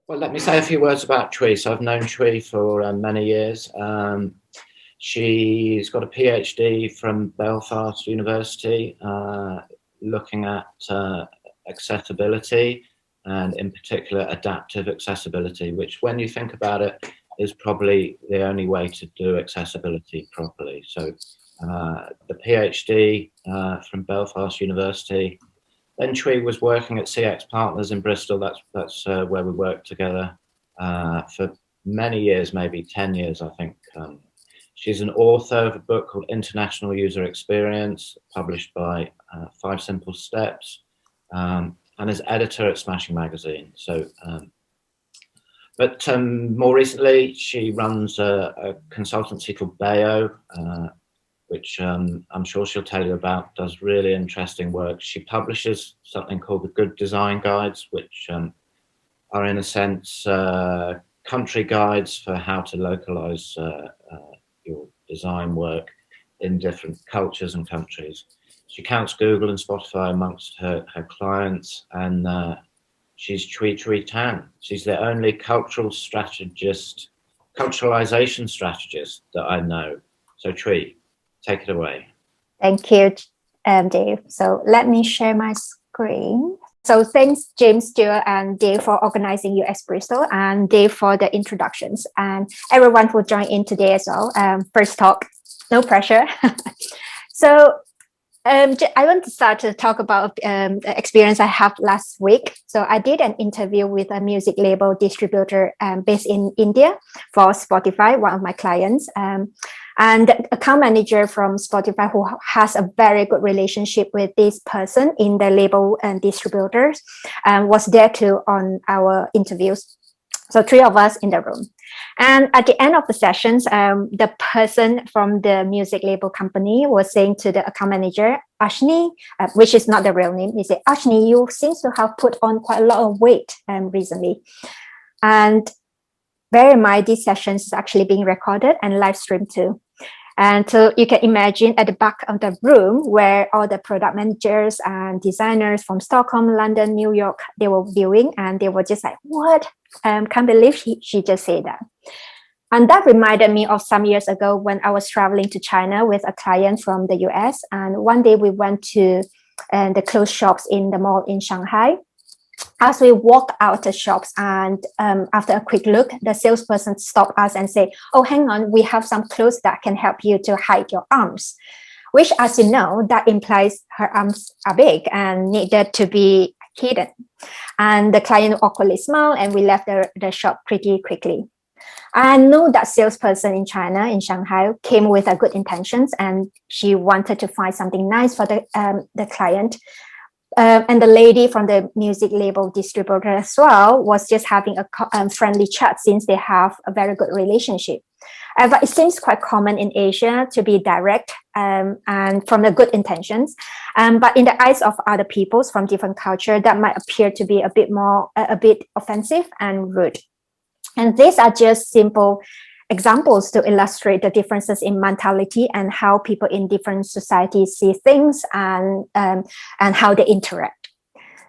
Well, let me say a few words about Chui. So I've known Chui for many years. She's got a PhD from Belfast University, looking at accessibility and in particular adaptive accessibility, which when you think about it is probably the only way to do accessibility properly. So the PhD from Belfast University. Then Chui was working at CX Partners in Bristol. That's where we worked together for many years, maybe 10 years, I think. She's an author of a book called International User Experience, published by Five Simple Steps, and is editor at Smashing Magazine. So, but more recently, she runs a consultancy called Bayo, which I'm sure she'll tell you about, does really interesting work. She publishes something called the Good Design Guides, which are in a sense country guides for how to localize your design work in different cultures and countries. She counts Google and Spotify amongst her clients, and she's Chui Chui Tan. She's the only culturalization strategist that I know. So Chui, take it away. Thank you, Dave. So let me share my screen. So thanks, James, Stuart, and Dave for organizing US Bristol, and Dave for the introductions, and everyone who joined in today as well. First talk, no pressure. So I want to start to talk about the experience I had last week. So I did an interview with a music label distributor based in India for Spotify, one of my clients. And the account manager from Spotify, who has a very good relationship with this person in the label and distributors, was there too on our interviews. So 3 of us in the room. And at the end of the sessions, the person from the music label company was saying to the account manager, Ashni, which is not the real name, he said, Ashni, you seem to have put on quite a lot of weight recently. And bear in mind, these sessions is actually being recorded and live streamed too. And so you can imagine at the back of the room where all the product managers and designers from Stockholm, London, New York, they were viewing, and they were just like, what? Can't believe she just said that. And that reminded me of some years ago when I was traveling to China with a client from the US. And one day we went to the clothes shops in the mall in Shanghai. As we walked out the shops, and after a quick look, the salesperson stopped us and said, oh, hang on, we have some clothes that can help you to hide your arms, which, as you know, that implies her arms are big and needed to be hidden. And the client awkwardly smiled, and we left the shop pretty quickly. I know that salesperson in China, in Shanghai, came with a good intentions, and she wanted to find something nice for the client. And the lady from the music label distributor as well was just having a friendly chat, since they have a very good relationship. But it seems quite common in Asia to be direct and from the good intentions. But in the eyes of other peoples from different culture, that might appear to be a bit offensive and rude. And these are just simple examples to illustrate the differences in mentality and how people in different societies see things and how they interact.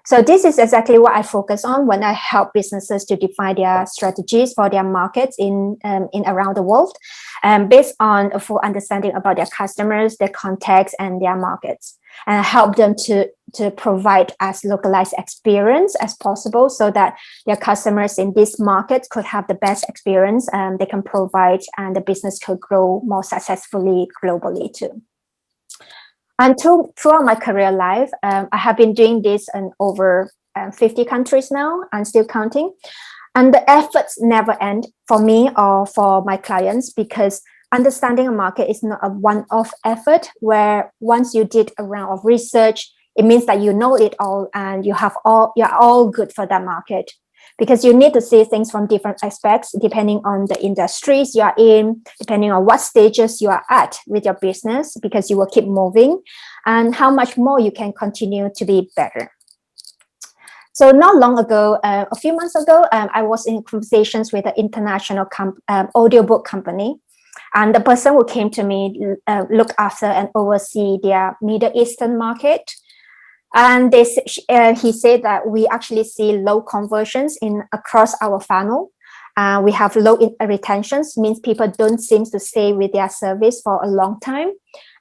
So this is exactly what I focus on when I help businesses to define their strategies for their markets in around the world, based on a full understanding about their customers, their context, and their markets, and help them to provide as localized experience as possible, so that their customers in this market could have the best experience they can provide, and the business could grow more successfully globally too. And throughout my career life, I have been doing this in over 50 countries now, and still counting. And the efforts never end for me or for my clients, because understanding a market is not a one-off effort where once you did a round of research, it means that you know it all and you're all good for that market. Because you need to see things from different aspects, depending on the industries you are in, depending on what stages you are at with your business, because you will keep moving, and how much more you can continue to be better. So not long ago, a few months ago, I was in conversations with an international audiobook company. And the person who came to me look after and oversee their Middle Eastern market. And he said that we actually see low conversions across our funnel. We have low retentions, means people don't seem to stay with their service for a long time.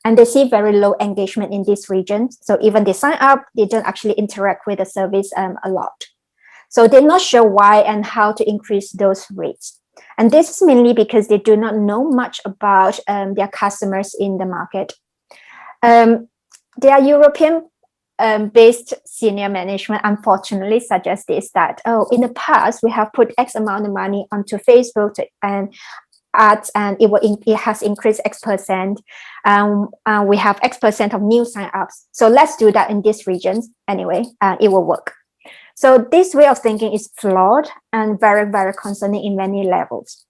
And they see very low engagement in this region. So even they sign up, they don't actually interact with the service a lot. So they're not sure why and how to increase those rates. And this is mainly because they do not know much about their customers in the market. Their European based senior management unfortunately suggests this, that, in the past, we have put X amount of money onto Facebook and ads, and it has increased X%. We have X% of new sign-ups. So let's do that in these regions anyway, it will work. So this way of thinking is flawed and very, very concerning in many levels.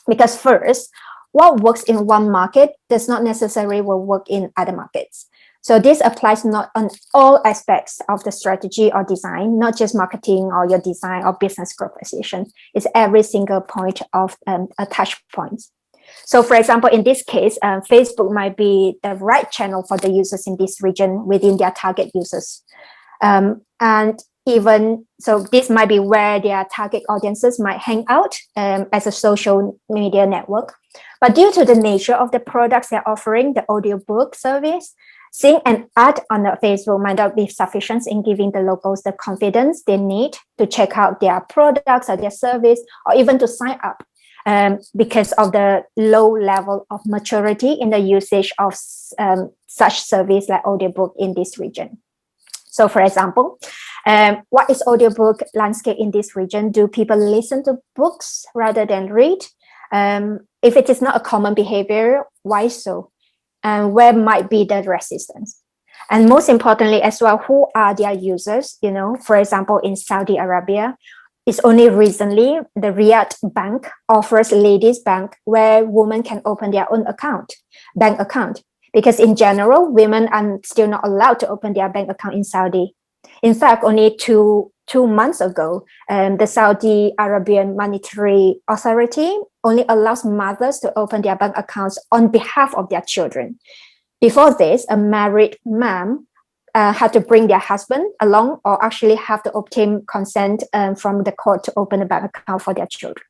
Because first, what works in one market does not necessarily will work in other markets. So this applies not on all aspects of the strategy or design, not just marketing or your design or business proposition. It's every single point of a touch point. So for example, in this case, Facebook might be the right channel for the users in this region within their target users. And even so, this might be where their target audiences might hang out as a social media network. But due to the nature of the products they're offering, the audiobook service, seeing an ad on the Facebook might not be sufficient in giving the locals the confidence they need to check out their products or their service, or even to sign up, because of the low level of maturity in the usage of such service like audiobook in this region. So for example, what is audiobook landscape in this region? Do people listen to books rather than read? If it is not a common behavior, why so? And where might be the resistance? And most importantly as well, who are their users? You know, for example, in Saudi Arabia, it's only recently the Riyadh Bank offers ladies bank where women can open their own bank account. Because in general, women are still not allowed to open their bank account in Saudi. In fact, only two months ago, the Saudi Arabian Monetary Authority only allows mothers to open their bank accounts on behalf of their children. Before this, a married mom had to bring their husband along, or actually have to obtain consent from the court to open a bank account for their children.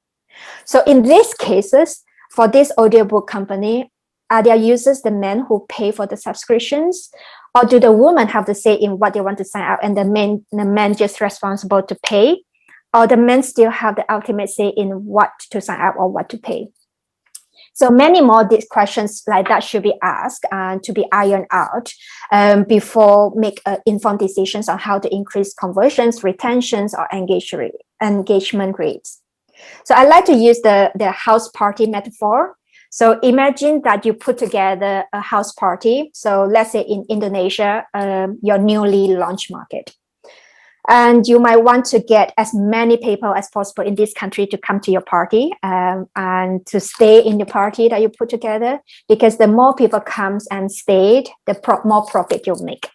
So in these cases, for this audiobook company, are their users the men who pay for the subscriptions, or do the women have to say in what they want to sign up and the men just responsible to pay, or the men still have the ultimate say in what to sign up or what to pay? So many more these questions like that should be asked and to be ironed out before make informed decisions on how to increase conversions, retentions, or engagement rates. So I like to use the house party metaphor. So imagine that you put together a house party. So let's say in Indonesia, your newly launched market. And you might want to get as many people as possible in this country to come to your party and to stay in the party that you put together, because the more people comes and stayed, the more profit you'll make.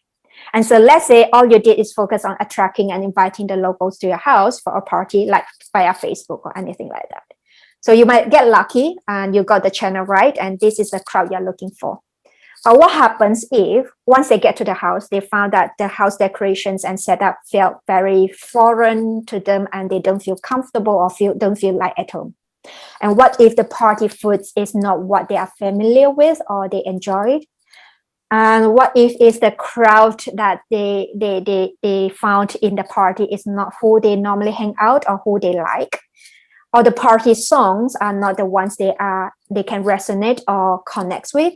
And so let's say all you did is focus on attracting and inviting the locals to your house for a party, like via Facebook or anything like that. So you might get lucky and you got the channel right, and this is the crowd you're looking for. But what happens if once they get to the house, they found that the house decorations and setup felt very foreign to them, and they don't feel comfortable or don't feel like at home? And what if the party food is not what they are familiar with or they enjoyed? And what if it's the crowd that they found in the party is not who they normally hang out or who they like? Or the party songs are not the ones they can resonate or connect with?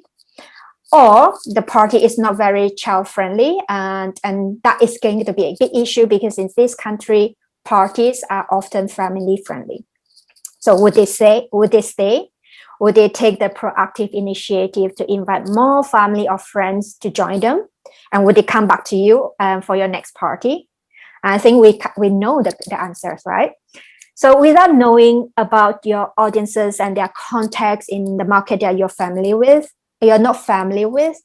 Or the party is not very child friendly, and that is going to be a big issue, because in this country, parties are often family friendly. So would they stay? Would they take the proactive initiative to invite more family or friends to join them? And would they come back to you for your next party? I think we know the answers, right? So without knowing about your audiences and their contacts in the market that you're not familiar with,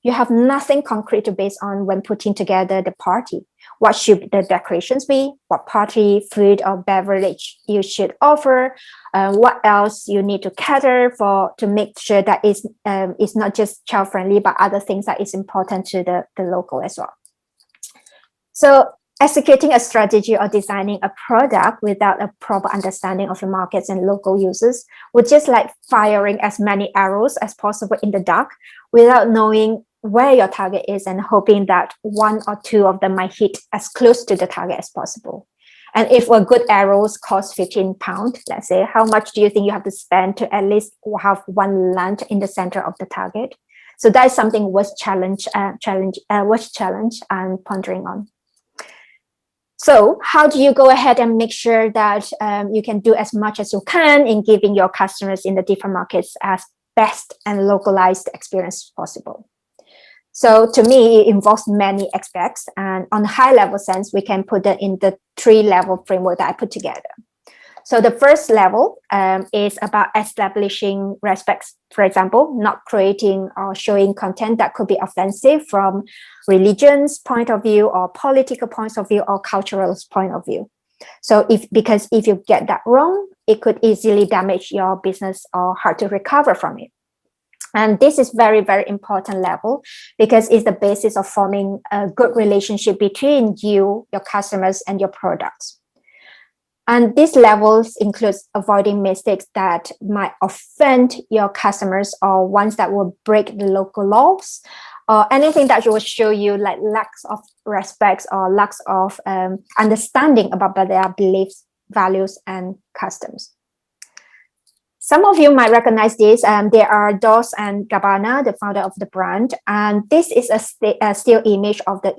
you have nothing concrete to base on when putting together the party. What should the decorations be? What party food or beverage you should offer? What else you need to cater for to make sure that it's not just child friendly, but other things that is important to the local as well. So executing a strategy or designing a product without a proper understanding of the markets and local users would just like firing as many arrows as possible in the dark without knowing where your target is and hoping that one or two of them might hit as close to the target as possible. And if a good arrows cost 15 pounds, let's say, how much do you think you have to spend to at least have one land in the center of the target? So that is something worth challenge I'm pondering on. So how do you go ahead and make sure that you can do as much as you can in giving your customers in the different markets as best and localized experience possible? So to me, it involves many aspects. And on a high level sense, we can put it in the 3-level framework that I put together. So the first level is about establishing respects, for example, not creating or showing content that could be offensive from religion's point of view or political points of view or cultural point of view. So because if you get that wrong, it could easily damage your business or hard to recover from it. And this is very, very important level because it's the basis of forming a good relationship between you, your customers, and your products. And these levels includes avoiding mistakes that might offend your customers or ones that will break the local laws or anything that will show you like lacks of respect or lacks of understanding about their beliefs, values, and customs. Some of you might recognize this. There are Dolce and Gabbana, the founder of the brand. And this is a still image of the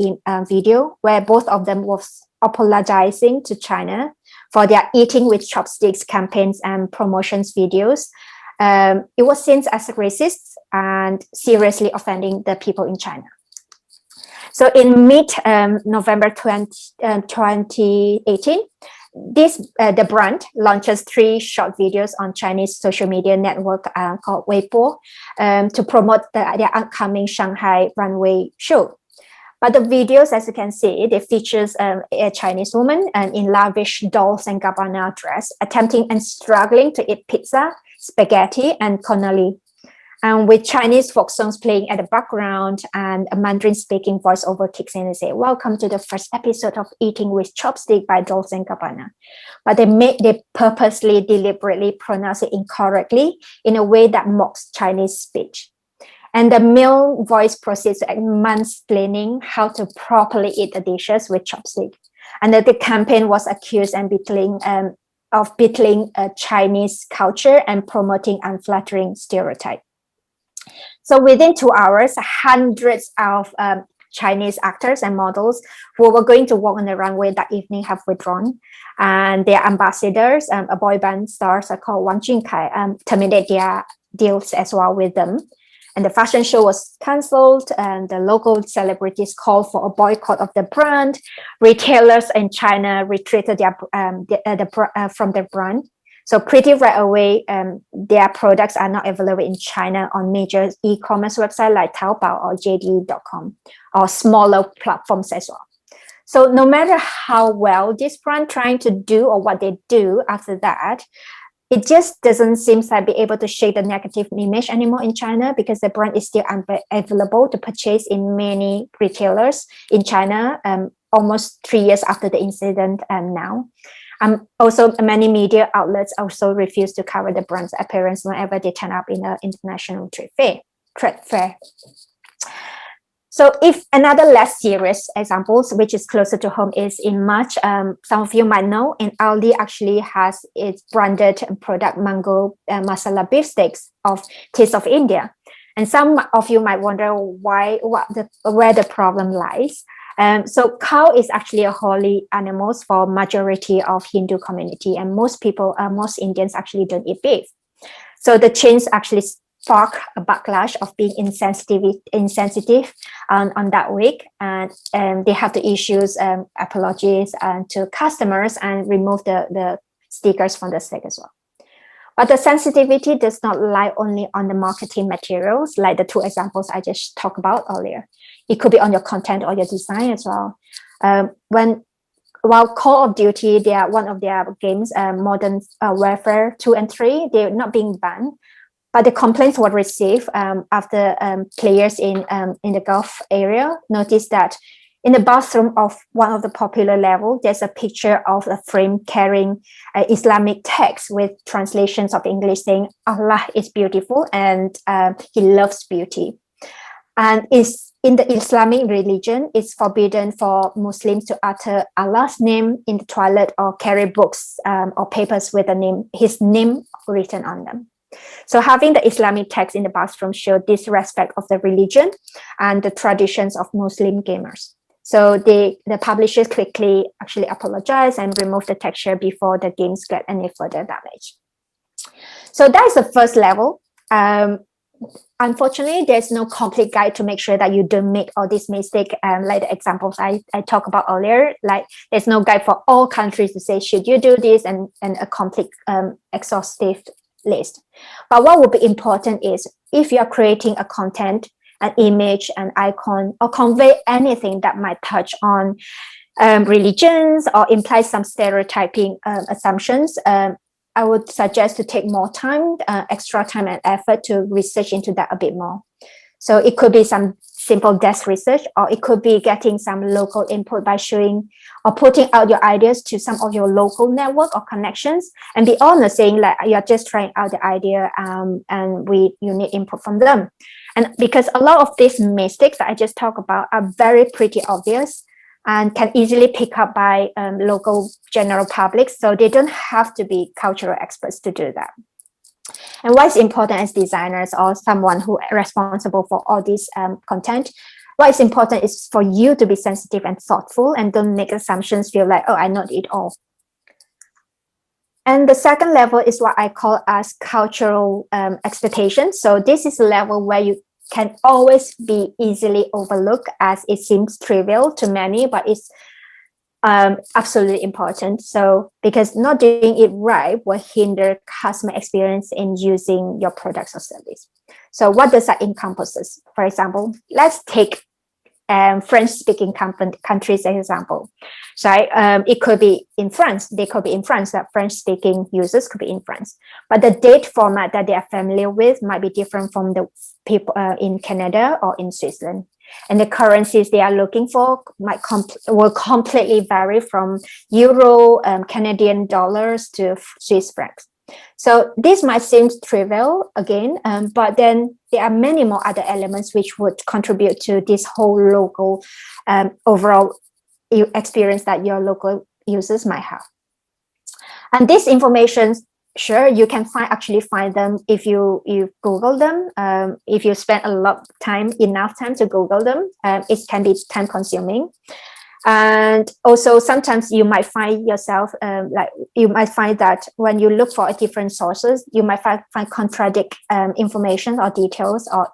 video where both of them was apologizing to China for their eating with chopsticks campaigns and promotions videos. It was seen as racist and seriously offending the people in China. So in mid-November 2018, the brand launches 3 short videos on Chinese social media network called Weibo to promote their upcoming Shanghai runway show. But the videos, as you can see, they features a Chinese woman in lavish Dolce and Gabbana dress, attempting and struggling to eat pizza, spaghetti, and cannoli. And with Chinese folk songs playing at the background and a Mandarin speaking voiceover kicks in and say, "Welcome to the first episode of Eating with Chopstick by Dolce and Gabbana." But they purposely, deliberately pronounce it incorrectly in a way that mocks Chinese speech. And the male voice proceeds to mansplaining how to properly eat the dishes with chopstick. And the campaign was accused of belittling Chinese culture and promoting unflattering stereotype. So within 2 hours, hundreds of Chinese actors and models who were going to walk on the runway that evening have withdrawn. And their ambassadors, a boy band stars called Wang Junkai, terminated their deals as well with them. And the fashion show was cancelled, and the local celebrities called for a boycott of the brand. Retailers in China retreated from their brand. So pretty right away, their products are not available in China on major e-commerce websites like Taobao or JD.com or smaller platforms as well. So no matter how well this brand trying to do or what they do after that, it just doesn't seem to be able to shake the negative image anymore in China because the brand is still available to purchase in many retailers in China almost 3 years after the incident now. Also, many media outlets also refuse to cover the brand's appearance whenever they turn up in an international trade fair. So if another less serious examples, which is closer to home, is in March, some of you might know, and Aldi actually has its branded product mango masala beef steaks of Taste of India. And some of you might wonder where the problem lies. So cow is actually a holy animal for majority of Hindu community, and most Indians actually don't eat beef. So the chains actually spark a backlash of being insensitive on that week, and they have to issue apologies to customers and remove the stickers from the steak as well. But the sensitivity does not lie only on the marketing materials, like the 2 examples I just talked about earlier. It could be on your content or your design as well. While Call of Duty, they are one of their games, Modern Warfare 2 and 3, they're not being banned. But the complaints were received after players in the Gulf area noticed that In the bathroom of one of the popular level, there's a picture of a frame carrying Islamic text with translations of English saying Allah is beautiful and he loves beauty. And is in the Islamic religion, it's forbidden for Muslims to utter Allah's name in the toilet or carry books or papers with his name written on them. So having the Islamic text in the bathroom showed disrespect of the religion and the traditions of Muslim gamers. So the publishers quickly actually apologize and remove the texture before the games get any further damage. So that's the first level. Unfortunately, there's no complete guide to make sure that you don't make all these mistakes. Like the examples I talked about earlier, like there's no guide for all countries to say, should you do this, and a complete exhaustive list. But what would be important is if you're creating a content, an image, an icon, or convey anything that might touch on religions or imply some stereotyping assumptions, I would suggest to take more time, extra time and effort to research into that a bit more. So it could be some simple desk research, or it could be getting some local input by showing or putting out your ideas to some of your local network or connections, and be honest saying like you're just trying out the idea and you need input from them. And because a lot of these mistakes that I just talked about are very pretty obvious and can easily pick up by local general public, so they don't have to be cultural experts to do that. And why it's important as designers or someone who is responsible for all this content, what is important is for you to be sensitive and thoughtful and don't make assumptions, feel like, oh, I know it all. And the second level is what I call as cultural expectations. So this is a level where you can always be easily overlooked as it seems trivial to many, but it's absolutely important. So because not doing it right will hinder customer experience in using your products or service. So what does that encompasses? For example, let's take French-speaking countries as example. So it could be in France. They could be in France. That French-speaking users could be in France, but the date format that they are familiar with might be different from the people in Canada or in Switzerland. And the currencies they are looking for will completely vary from euro, Canadian dollars to Swiss francs. So this might seem trivial again, but then there are many more other elements which would contribute to this whole local overall experience that your local users might have. And this information, sure, you can actually find them if you Google them. If you spend enough time to Google them, it can be time consuming. And also sometimes you might find yourself you might find that when you look for different sources, you might find contradict information or details or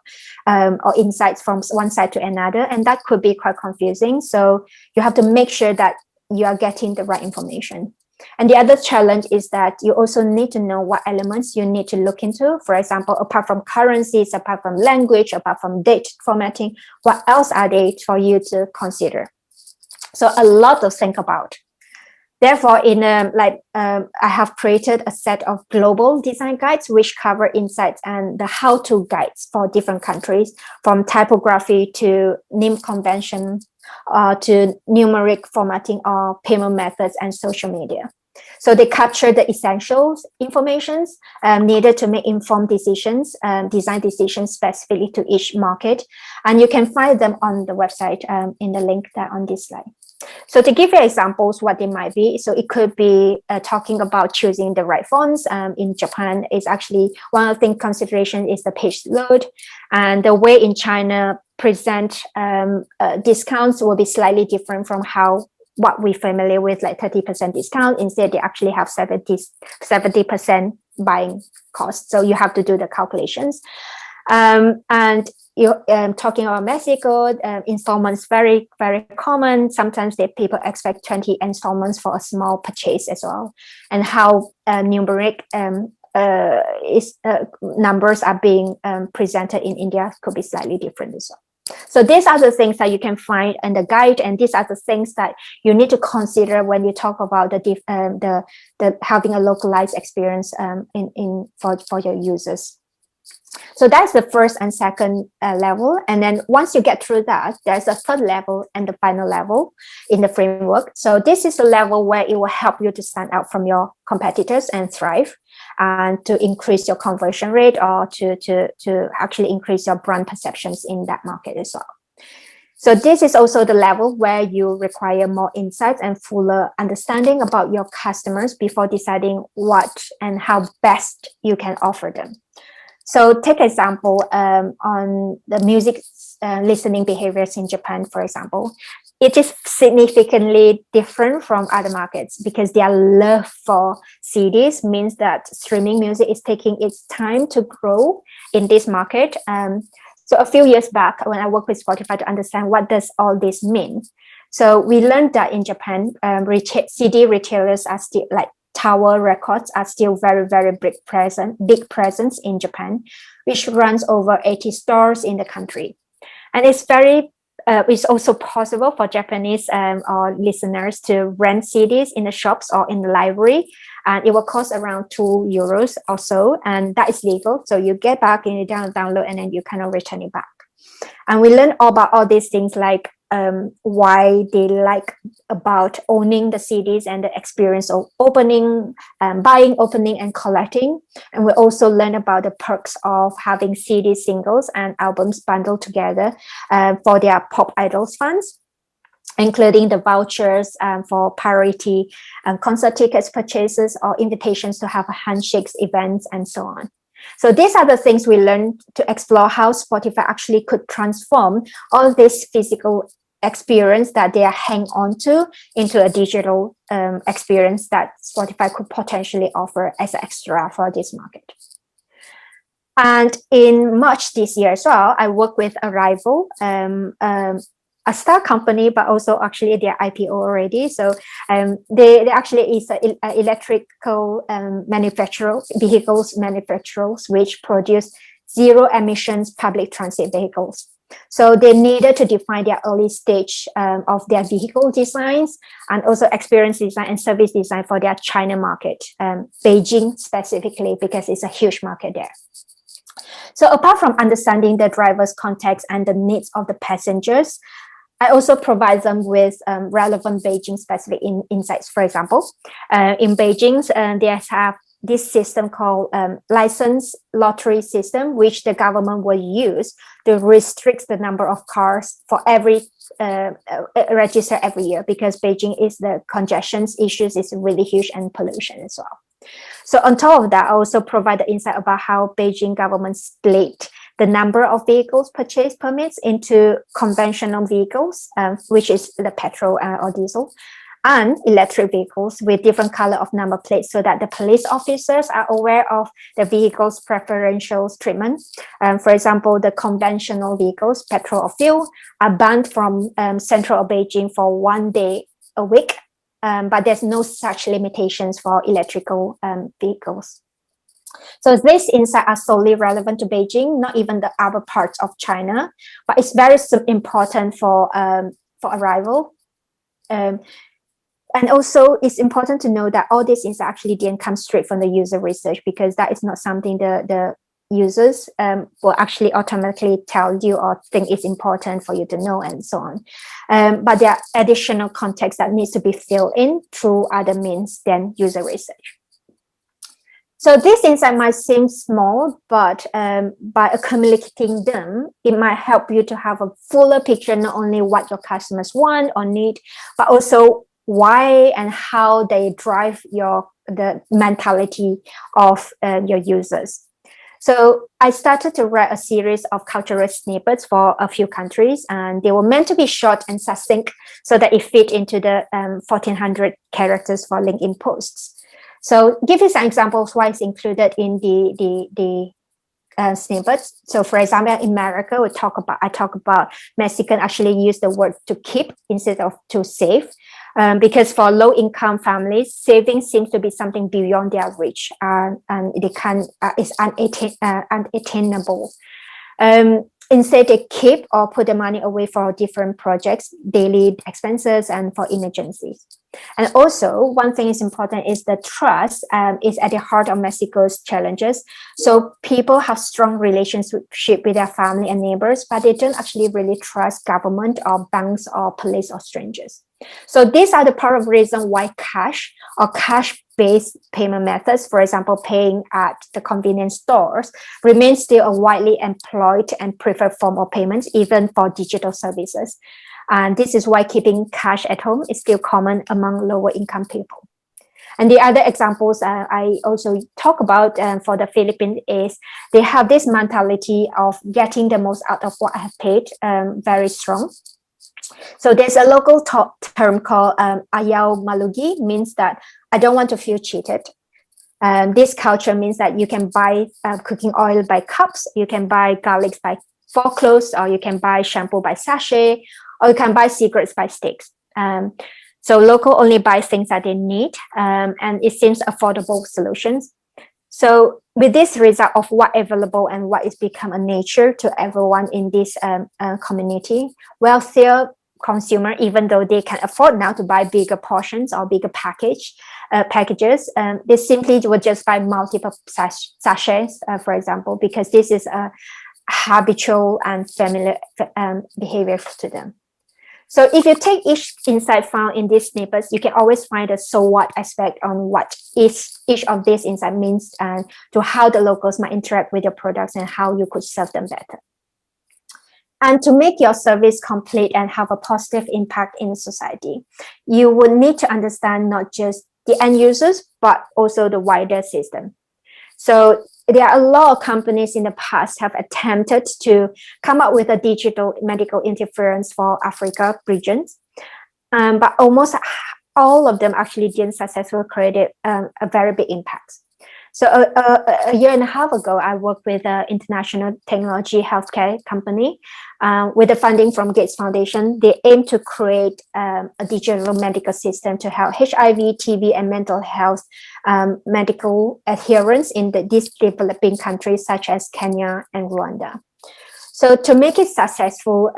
insights from one side to another, and that could be quite confusing. So you have to make sure that you are getting the right information. And the other challenge is that you also need to know what elements you need to look into. For example, apart from currencies, apart from language, apart from date formatting, what else are they for you to consider? So a lot to think about. Therefore, I have created a set of global design guides which cover insights and the how-to guides for different countries, from typography to name convention to numeric formatting or payment methods and social media. So they capture the essentials informations needed to make informed decisions, design decisions specifically to each market. And you can find them on the website in the link that on this slide. So to give you examples, what they might be, so it could be talking about choosing the right fonts. In Japan, is actually one of the considerations is the page load, and the way in China present discounts will be slightly different from what we're familiar with, like 30% discount. Instead, they actually have 70% buying cost. So you have to do the calculations. And you're talking about Mexico, installments very, very common. Sometimes people expect 20 installments for a small purchase as well. And how numeric numbers are being presented in India could be slightly different as well. So these are the things that you can find in the guide, and these are the things that you need to consider when you talk about the having a localized experience for your users. So that's the first and second level. And then once you get through that, there's a third level and the final level in the framework. So this is the level where it will help you to stand out from your competitors and thrive, and to increase your conversion rate, or to actually increase your brand perceptions in that market as well. So this is also the level where you require more insights and fuller understanding about your customers before deciding what and how best you can offer them. So take example on the music listening behaviors in Japan, for example. It is significantly different from other markets because their love for CDs means that streaming music is taking its time to grow in this market. So a few years back, when I worked with Spotify to understand what does all this mean, so we learned that in Japan, CD retailers are still like Tower Records are still very, very big presence in Japan, which runs over 80 stores in the country. And it's also possible for Japanese or listeners to rent CDs in the shops or in the library, and it will cost around €2 or so, and that is legal. So you get back and you download, and then you kind of return it back. And we learn all about all these things, like why they like about owning the CDs and the experience of opening, buying, opening, and collecting. And we also learn about the perks of having CD singles and albums bundled together for their pop idols fans, including the vouchers for priority concert tickets purchases or invitations to have handshakes events and so on. So these are the things we learned to explore how Spotify actually could transform all this physical experience that they are hang on to into a digital experience that Spotify could potentially offer as an extra for this market. And in March this year as well, I worked with Arrival, a star company, but also actually their IPO already. So they actually is an electrical vehicles manufacturers, which produce zero emissions public transit vehicles. So they needed to define their early stage of their vehicle designs, and also experience design and service design for their China market, Beijing specifically, because it's a huge market there. So apart from understanding the driver's context and the needs of the passengers, I also provide them with relevant Beijing specific insights. For example, in Beijing, they have this system called license lottery system, which the government will use to restrict the number of cars for every register every year, because Beijing is the congestion issues is really huge, and pollution as well. So on top of that, I also provide the insight about how Beijing government split the number of vehicles purchase permits into conventional vehicles, which is the petrol or diesel, and electric vehicles with different color of number plates, so that the police officers are aware of the vehicle's preferential treatment. For example, the conventional vehicles, petrol or fuel, are banned from central Beijing for 1 day a week, but there's no such limitations for electrical vehicles. So these insights are solely relevant to Beijing, not even the other parts of China, but it's very important for Arrival. And also, it's important to know that all these insights actually didn't come straight from the user research, because that is not something the users will actually automatically tell you or think is important for you to know, and so on. But there are additional context that needs to be filled in through other means than user research. So this insight might seem small, but by accumulating them, it might help you to have a fuller picture, not only what your customers want or need, but also why and how they drive the mentality of your users. So I started to write a series of cultural snippets for a few countries, and they were meant to be short and succinct so that it fit into the 1,400 characters for LinkedIn posts. So give you some examples why it's included in the snippets. So for example, in America, I talk about Mexican actually use the word to keep instead of to save. Because for low-income families, saving seems to be something beyond their reach, and it's unattainable. Instead, they keep or put the money away for different projects, daily expenses, and for emergencies. And also, one thing is important is the trust is at the heart of Mexico's challenges. So people have strong relationship with their family and neighbors, but they don't actually really trust government or banks or police or strangers. So these are the part of reason why cash or cash-based payment methods, for example, paying at the convenience stores, remain still a widely employed and preferred form of payments, even for digital services. And this is why keeping cash at home is still common among lower income people. And the other examples I also talk about for the Philippines is they have this mentality of getting the most out of what I have paid, very strong. So there's a local term called ayaw malugi, means that I don't want to feel cheated. This culture means that you can buy cooking oil by cups, you can buy garlic by forklifts, or you can buy shampoo by sachet, or you can buy cigarettes by sticks. So local only buy things that they need, and it seems affordable solutions. So with this result of what available and what is become a nature to everyone in this community, wealthier consumer, even though they can afford now to buy bigger portions or bigger packages, they simply would just buy multiple sachets, for example, because this is a habitual and familiar behavior to them. So if you take each insight found in these snippets, you can always find a so what aspect on what each of these insight means and to how the locals might interact with your products and how you could serve them better. And to make your service complete and have a positive impact in society, you would need to understand not just the end users, but also the wider system. So there are a lot of companies in the past have attempted to come up with a digital medical interference for Africa regions, but almost all of them actually didn't successfully create a very big impact. So a year and a half ago, I worked with an international technology healthcare company with the funding from Gates Foundation. They aim to create a digital medical system to help HIV, TB, and mental health medical adherence in these developing countries such as Kenya and Rwanda. So to make it successful,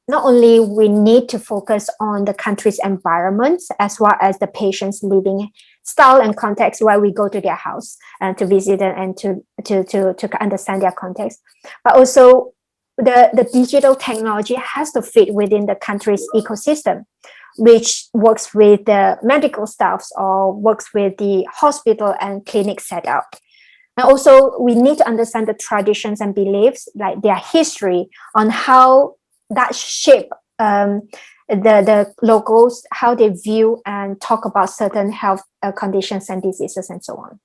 not only we need to focus on the country's environment as well as the patient's living style and context where we go to their house and to visit them and to understand their context, but also the digital technology has to fit within the country's ecosystem, which works with the medical staffs or works with the hospital and clinic setup. And also we need to understand the traditions and beliefs, like their history on how that shape the locals, how they view and talk about certain health conditions and diseases and so on.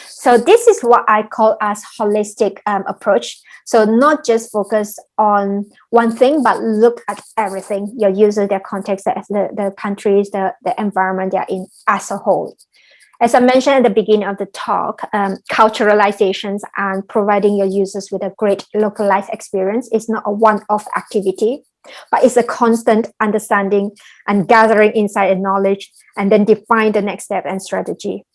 So this is what I call as holistic approach. So not just focus on one thing, but look at everything, your user, their context, the countries, the environment they're in as a whole. As I mentioned at the beginning of the talk, culturalizations and providing your users with a great localized experience is not a one-off activity, but it's a constant understanding and gathering insight and knowledge, and then define the next step and strategy.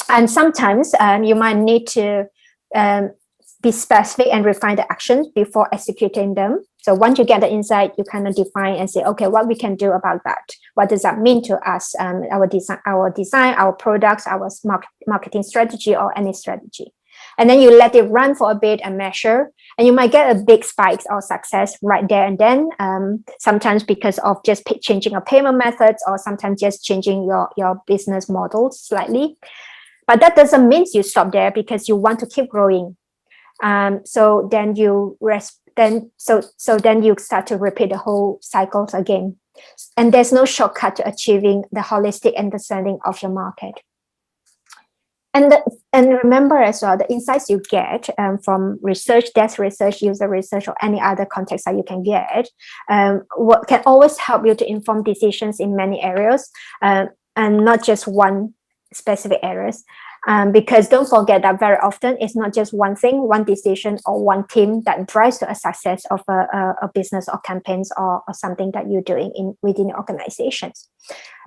And sometimes you might need to be specific and refine the actions before executing them. So once you get the insight, you kind of define and say, okay, what we can do about that? What does that mean to us? Our design, our products, our marketing strategy, or any strategy. And then you let it run for a bit and measure, and you might get a big spikes or success right there and then. Sometimes because of just changing your payment methods, or sometimes just changing your business model slightly. But that doesn't mean you stop there, because you want to keep growing. So then you then you start to repeat the whole cycles again. And there's no shortcut to achieving the holistic understanding of your market. And remember as well, the insights you get from research, desk research, user research, or any other context that you can get, what can always help you to inform decisions in many areas, and not just one specific areas. Because don't forget that very often it's not just one thing, one decision, or one team that drives to a success of a business or campaigns or something that you're doing within organizations.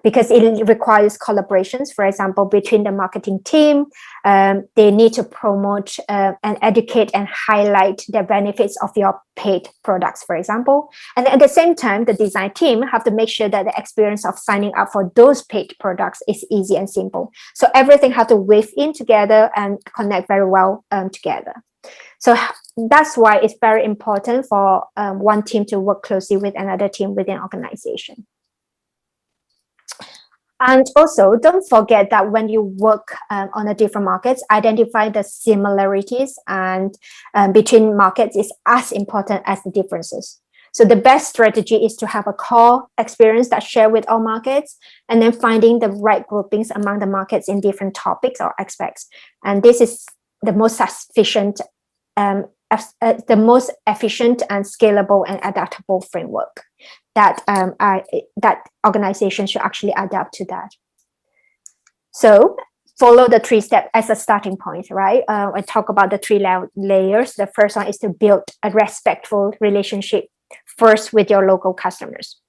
because it requires collaborations. For example, between the marketing team, they need to promote and educate and highlight the benefits of your paid products, for example. And at the same time, the design team have to make sure that the experience of signing up for those paid products is easy and simple. So everything has to weave in together and connect very well together. So that's why it's very important for one team to work closely with another team within an organization. And also, don't forget that when you work on the different markets, identify the similarities and between markets is as important as the differences. So the best strategy is to have a core experience that share with all markets, and then finding the right groupings among the markets in different topics or aspects. And this is the most efficient and scalable and adaptable framework that that organizations should actually adapt to that. So follow the 3 steps as a starting point, right? I talk about the 3 layers. The first one is to build a respectful relationship first with your local customers.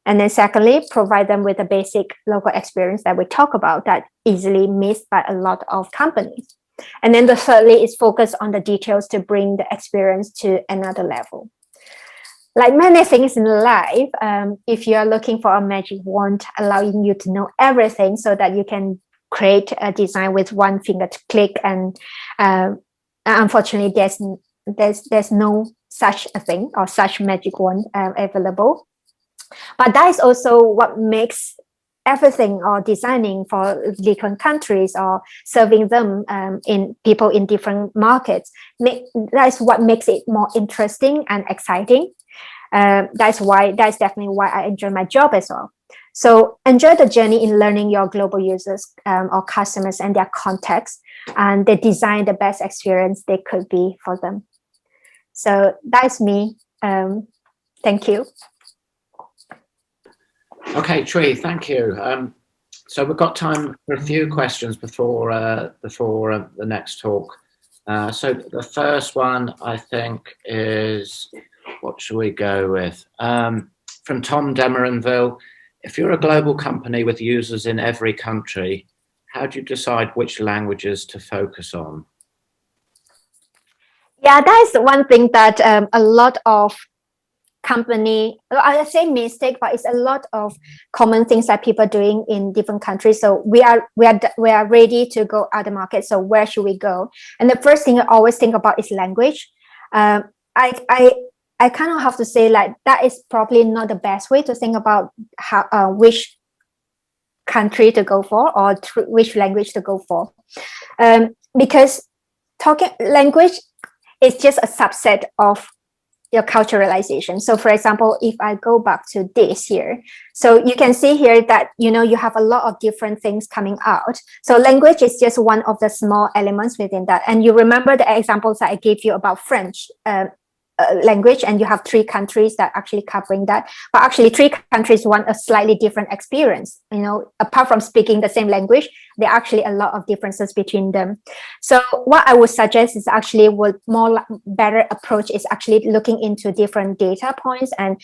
And then secondly, provide them with a basic local experience that we talk about that easily missed by a lot of companies. And then the thirdly is focus on the details to bring the experience to another level. Like many things in life, if you are looking for a magic wand allowing you to know everything so that you can create a design with one finger to click, and unfortunately there's no such a thing or such magic wand available. But that is also what makes everything or designing for different countries or serving them in people in different markets. That's what makes it more interesting and exciting. That's definitely why I enjoy my job as well. So enjoy the journey in learning your global users or customers and their context, and they design the best experience they could be for them. So that's me. Thank you. Okay, Chui, thank you. So we've got time for a few questions before the next talk. So the first one, I think, is, what should we go with? From Tom Demeronville. If you're a global company with users in every country, how do you decide which languages to focus on? Yeah, that is one thing that a lot of company, I say mistake, but it's a lot of common things that people are doing in different countries. So we are ready to go other markets. So where should we go? And the first thing I always think about is language. I kind of have to say, like, that is probably not the best way to think about how which country to go for or which language to go for, because talking language is just a subset of your culturalization. So for example, if I go back to this here, so you can see here that, you have a lot of different things coming out. So language is just one of the small elements within that. And you remember the examples that I gave you about French language, and you have 3 countries that actually covering that, but actually 3 countries want a slightly different experience. Apart from speaking the same language, there are actually a lot of differences between them. So what I would suggest is actually better approach is actually looking into different data points and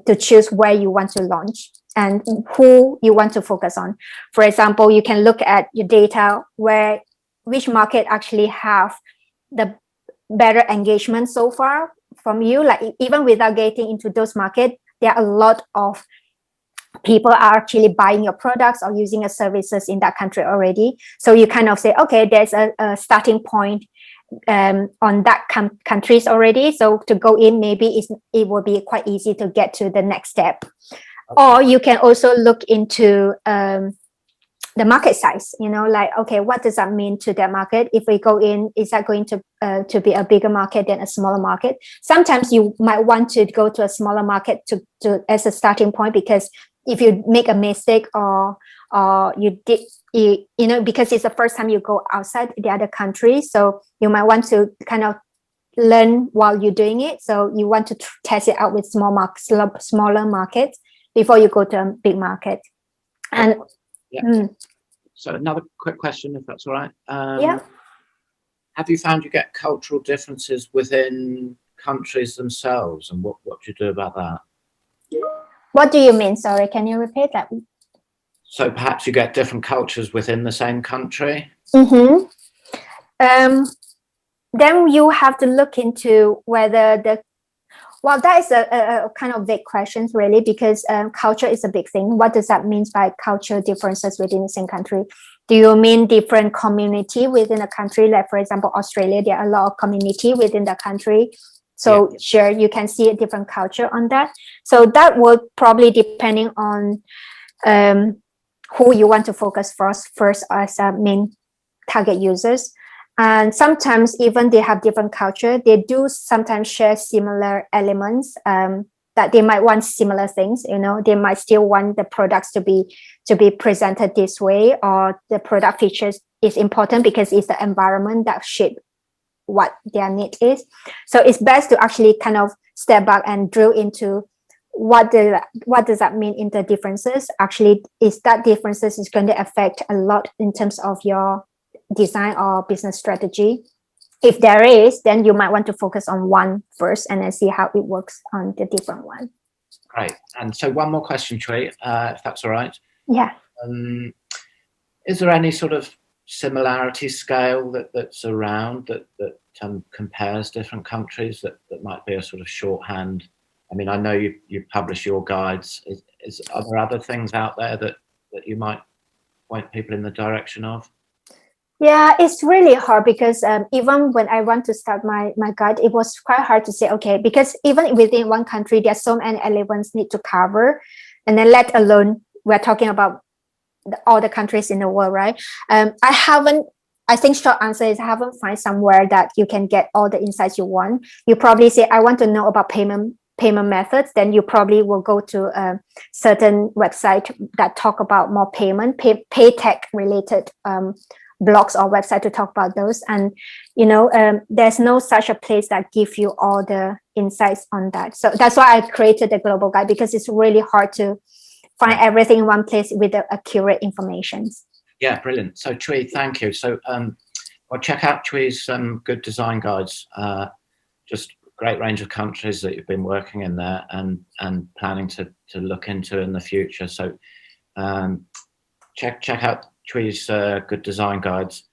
to choose where you want to launch and who you want to focus on. For example, you can look at your data which market actually have the better engagement so far from you. Like, even without getting into those markets, there are a lot of people are actually buying your products or using your services in that country already. So you kind of say, okay, there's a starting point on that countries already. So to go in, maybe it will be quite easy to get to the next step. Okay. Or you can also look into the market size, like, okay, what does that mean to that market? If we go in, is that going to be a bigger market than a smaller market? Sometimes you might want to go to a smaller market to as a starting point, because if you make a mistake or because it's the first time you go outside the other country, so you might want to kind of learn while you're doing it. So you want to test it out with smaller markets before you go to a big market. And yeah. So another quick question, if that's all right. Yeah. Have you found you get cultural differences within countries themselves, and what do you do about that? What do you mean? Sorry, can you repeat that? So perhaps you get different cultures within the same country. Mm-hmm. Then you have to look into whether well, that is a kind of vague question, really, because culture is a big thing. What does that mean by cultural differences within the same country? Do you mean different community within a country? Like, for example, Australia, there are a lot of community within the country. So Yeah. sure, you can see a different culture on that. So that will probably depending on who you want to focus first as main target users. And sometimes even they have different culture, they do sometimes share similar elements, that they might want similar things. They might still want the products to be presented this way, or the product features is important because it's the environment that shape what their need is. So it's best to actually kind of step back and drill into what does that mean in the differences. Actually, is that differences is going to affect a lot in terms of your design or business strategy. If there is, then you might want to focus on one first and then see how it works on the different one. Great. And so one more question, Chui, if that's all right. Yeah. Is there any sort of similarity scale that's around that compares different countries that might be a sort of shorthand? I mean, I know you publish your guides. Are there other things out there that you might point people in the direction of? Yeah, it's really hard because even when I want to start my guide, it was quite hard to say, okay, because even within one country, there's so many elements need to cover. And then let alone, we're talking about all the countries in the world, right? I think short answer is I haven't found somewhere that you can get all the insights you want. You probably say, I want to know about payment methods, then you probably will go to a certain website that talk about more pay tech related blogs or website to talk about those. And there's no such a place that gives you all the insights on that. So that's why I created the global guide, because it's really hard to find everything in one place with the accurate information. Yeah, brilliant. So Chui, thank you. So I'll check out Chui's good design guides. Just great range of countries that you've been working in there and planning to look into in the future. So check out Chui's good design guides.